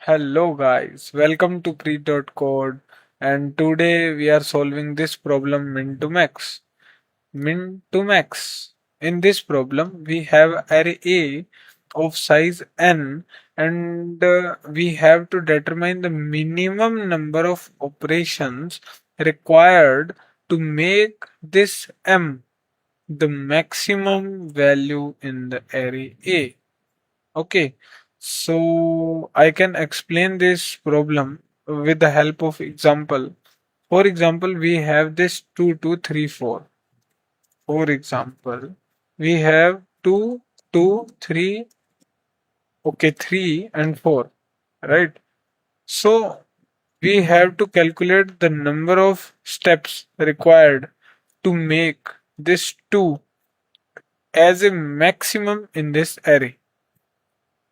Hello guys, welcome to Code, and today we are solving this problem min to max. Min to max. In this problem we have array A of size n and we have to determine the minimum number of operations required to make this m the maximum value in the array A. Okay, so I can explain this problem with the help of example. For example, we have this 2, 2, 3, 4. For example, we have 2, 2, 3, okay, 3 and 4, right? So we have to calculate the number of steps required to make this 2 as a maximum in this array.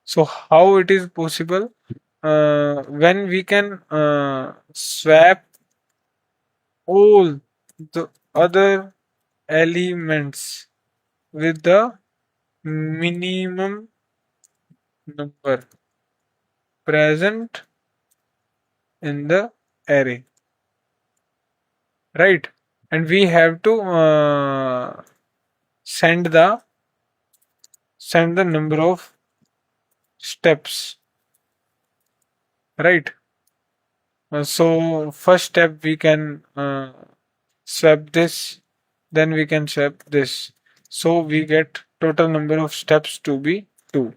So how it is possible? When we can swap all the other elements with the minimum number present in the array, right? And we have to send the number of steps, right? So first step we can swap this, then we can swap this. So we get total number of steps to be 2.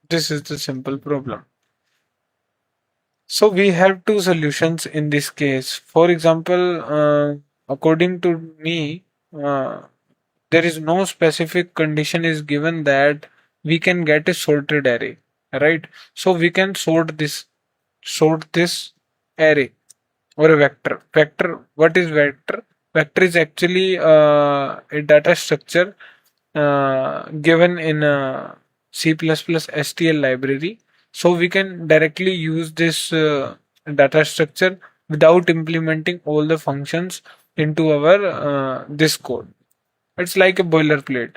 This is the simple problem. So we have two solutions in this case. For example, according to me, there is no specific condition is given that we can get a sorted array, right? So we can sort this array or a vector. Vector, what is vector? Vector is actually a data structure given in C++ STL library. So we can directly use this data structure without implementing all the functions into our this code. It's like a boilerplate,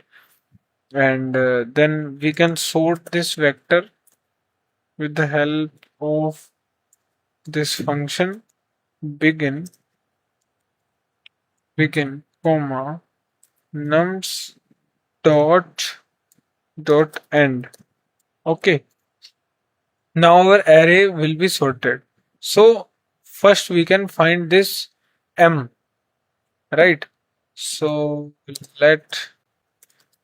and then we can sort this vector with the help of this function begin comma nums dot end. Okay, now our array will be sorted. So first we can find this m, right? So let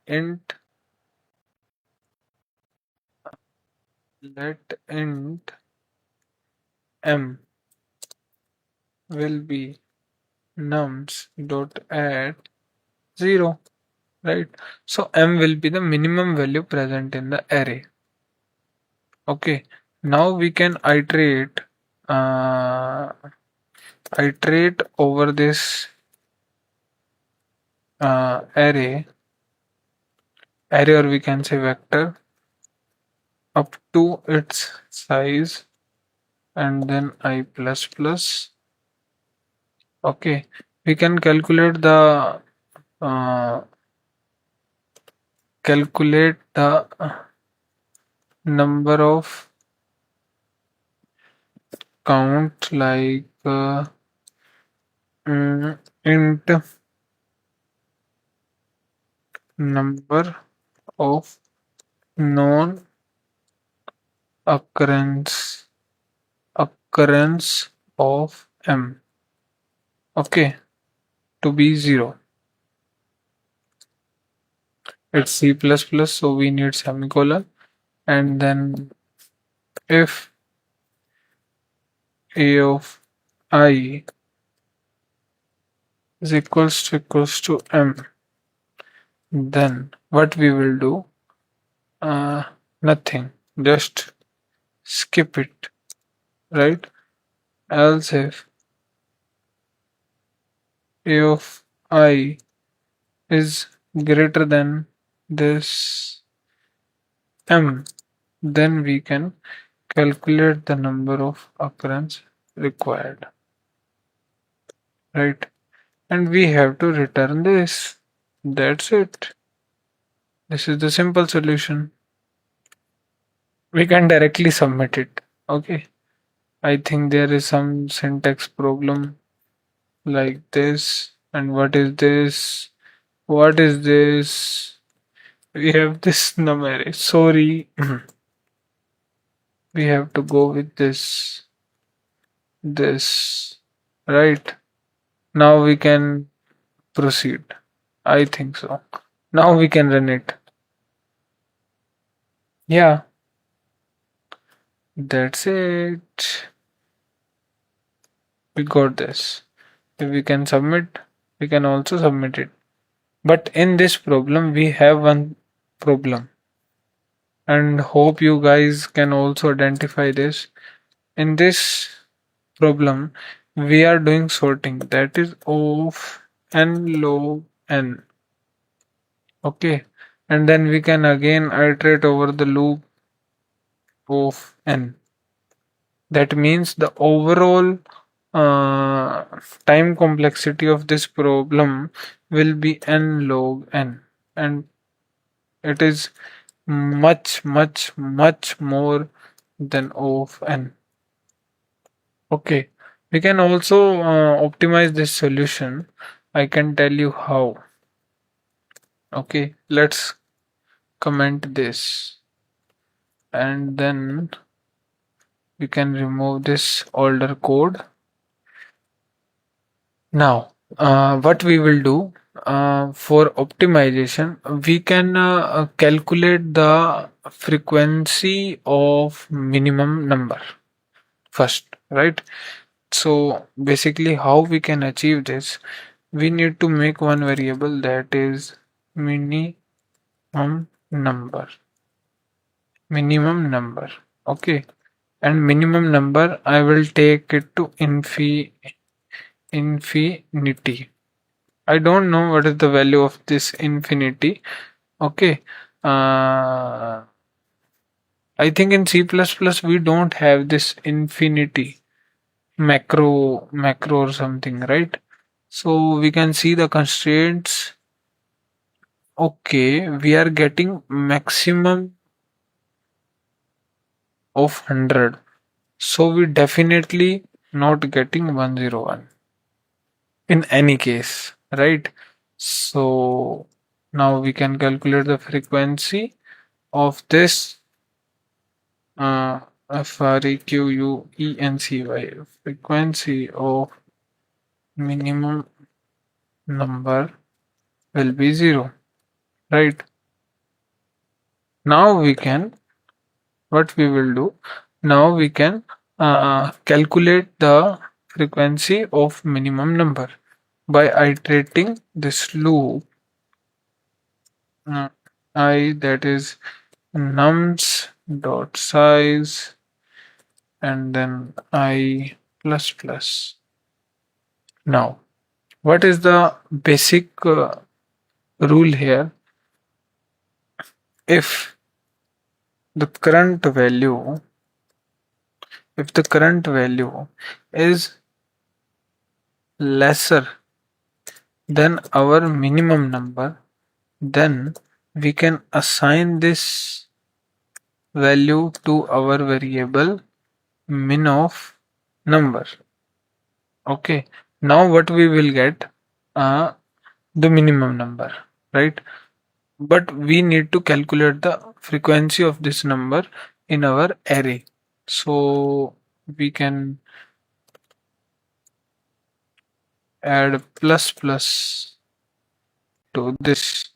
int int m will be nums dot add 0, right? So m will be the minimum value present in the array. Okay, now we can uh, iterate over this array, or we can say vector, up to its size and then I plus plus. Okay, we can calculate the uh, number of count like int number of known occurrence of m, okay, to be 0. It's C++, so we need semicolon, and then if a of I is equals to m, then what we will do, nothing, just skip it, right? Else if a of I is greater than this m, then we can calculate the number of occurrence required, right? And we have to return this. That's it. This is the simple solution. we can directly submit it. Okay. I think there is some syntax problem like this. And what is this? What is this? We have this num array. Sorry. We have to go with this. Right. Now we can proceed. I think so. Now we can run it. Yeah, that's it. We got this. If we can submit, we can also submit it. But in this problem, we have one problem. And hope you guys can also identify this. In this problem, we are doing sorting, that is of n log n. Okay. And then we can again iterate over the loop of n. That means the overall uh, time complexity of this problem will be n log n, and it is much more than O of n. Okay, we can also optimize this solution. I can tell you how. Okay, let's comment this, and then we can remove this older code. Now, what we will do for optimization, we can calculate the frequency of minimum number first, right? So basically, how we can achieve this? We need to make one variable that is minimum number. Minimum number. Okay, and minimum number, I will take it to infinity. I don't know what is the value of this infinity. Okay. Uh, I think in C++ we don't have this infinity macro or something, right? So we can see the constraints. Okay, we are getting maximum of 100. So we definitely not getting 101 in any case, right? So now we can calculate the frequency of this frequency frequency of minimum number will be 0, right? Now we can, what we will do, now we can calculate the frequency of minimum number by iterating this loop I, that is nums dot size, and then I plus plus. Now, what is the basic rule here? If the current value, if the current value is lesser than our minimum number, then we can assign this value to our variable min of number. Okay, now what we will get? The minimum number, right? But we need to calculate the frequency of this number in our array. So we can add plus plus to this.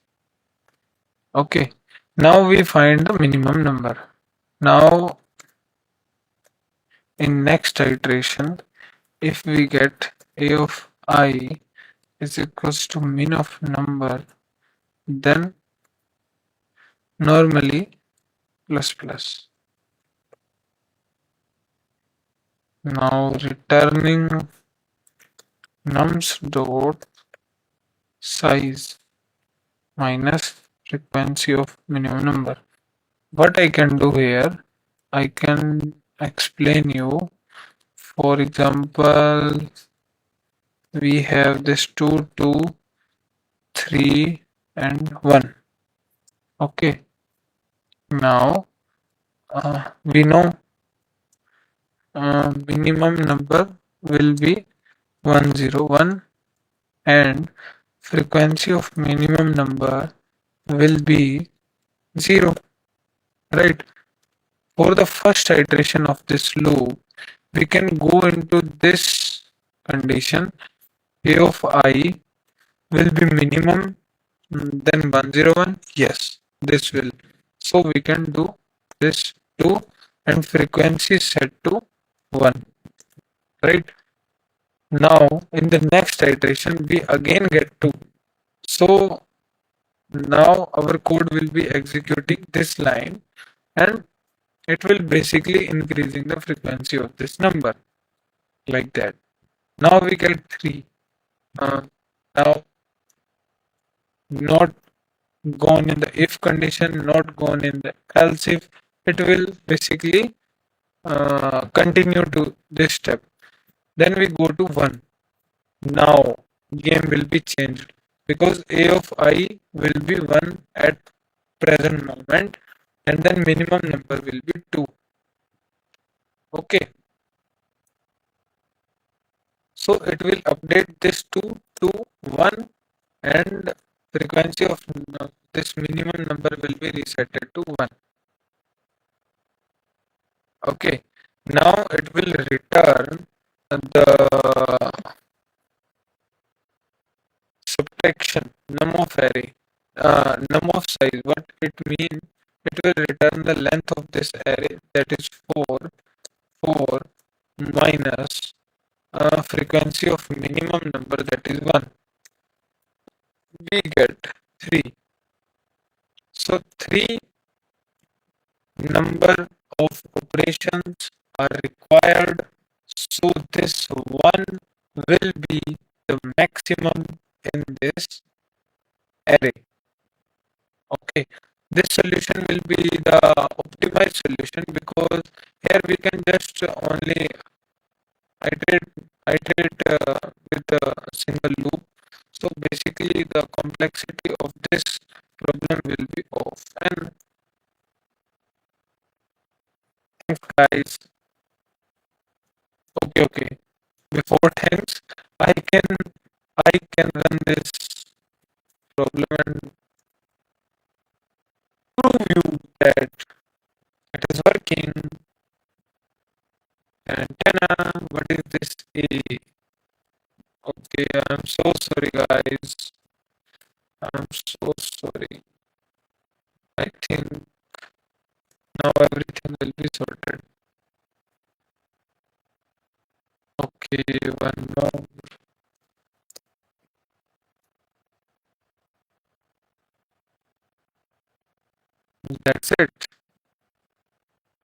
Okay, now we find the minimum number. Now in next iteration, if we get a of I is equals to min of number, then normally plus plus. Now returning nums dot size minus frequency of minimum number. What I can do here, I can explain you. For example, we have this 2, 2, 3 and 1. Okay. Now we know minimum number will be 101 and frequency of minimum number will be 0, right? For the first iteration of this loop, we can go into this condition. A of I will be minimum, then 101. Yes, this will. So we can do this too, and frequency set to 1, right? Now in the next iteration we again get 2. So now our code will be executing this line, and it will basically increasing the frequency of this number like that. Now we get 3. Uh, Now not gone in the if condition, not gone in the else if. It will basically continue to this step. Then we go to 1. Now game will be changed because a of I will be 1 at present moment, and then minimum number will be 2. Okay, so it will update this 2 to 1, and frequency of this minimum number will be resetted to 1. Okay, now it will return the subtraction num of array, num of size. What it means, it will return the length of this array, that is 4, 4 minus frequency of minimum number, that is 1. We get 3. So 3 number of operations are required, so this 1 will be the maximum in this array. Okay, this solution will be the optimized solution because here we can just only iterate with a single loop. So basically the complexity of this problem will be off. And thanks guys. Okay. Before thanks, I can I can run this problem and prove you that it is working. Antenna, what is this A? Okay, I'm so sorry guys. I'm so sorry. I think now everything will be sorted. Okay, one more. That's it.